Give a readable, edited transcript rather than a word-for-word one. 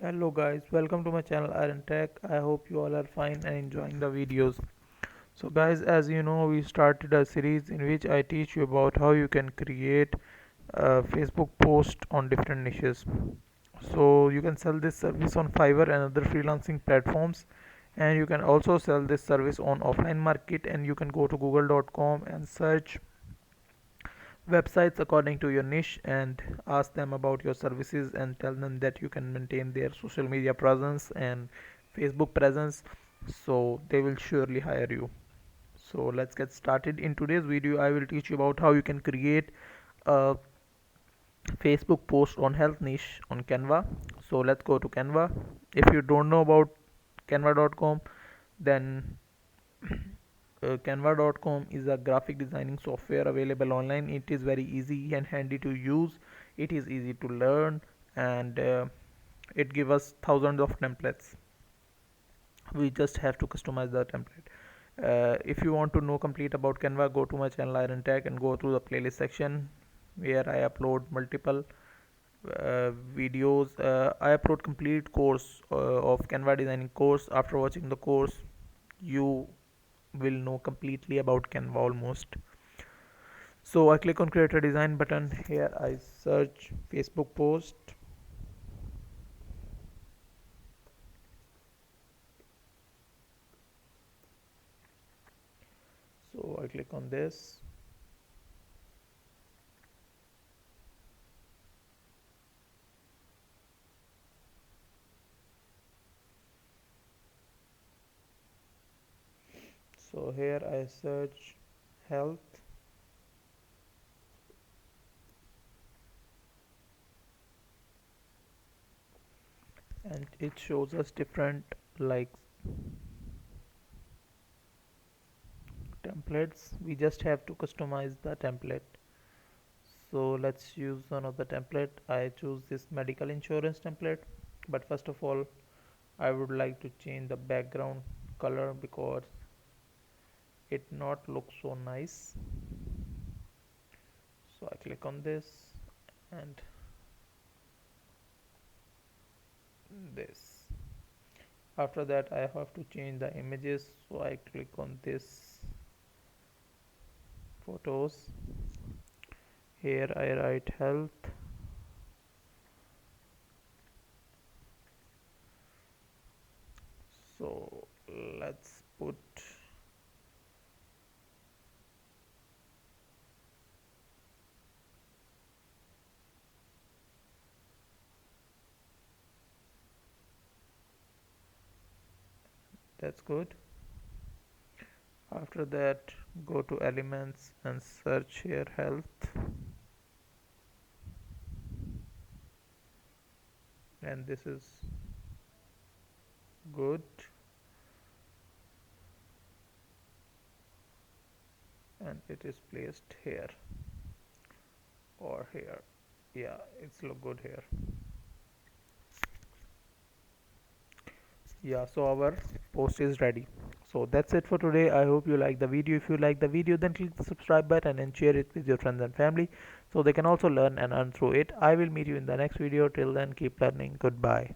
Hello guys, welcome to my channel Iron Tech. I hope you all are fine and enjoying the videos. So guys, as you know, we started a series in which I teach you about how you can create a Facebook post on different niches. So you can sell this service on Fiverr and other freelancing platforms, and you can also sell this service on offline market, and you can go to google.com and search websites according to your niche and ask them about your services and tell them that you can maintain their social media presence and Facebook presence, so they will surely hire you. So let's get started. In today's video I will teach you about how you can create a Facebook post on health niche on Canva. So let's go to Canva. If you don't know about canva.com, then Canva.com is a graphic designing software available online. It is very easy and handy to use. It is easy to learn, and it gives us thousands of templates. We just have to customize the template. If you want to know complete about Canva, go to my channel Iron Tech and go through the playlist section where I upload multiple videos. I upload complete course of Canva designing course. After watching the course, you will know completely about Canva almost. So I click on create a design button. Here I search Facebook post. So I click on this. So here I search health, and it shows us different like templates. We just have to customize the template. So let's use one of the template. I choose this medical insurance template, but first of all I would like to change the background color because it not looks so nice. So I click on this and this. After that I have to change the images, so I click on this photos. Here I write health, so let's put that's good. After that go to elements and search here health, and this is good, and it is placed here or here. Yeah, it's look good here. Yeah, so our post is ready. So that's it for today. I hope you like the video. If you like the video, then click the subscribe button and share it with your friends and family so they can also learn and earn through it. I will meet you in the next video. Till then, keep learning. Goodbye.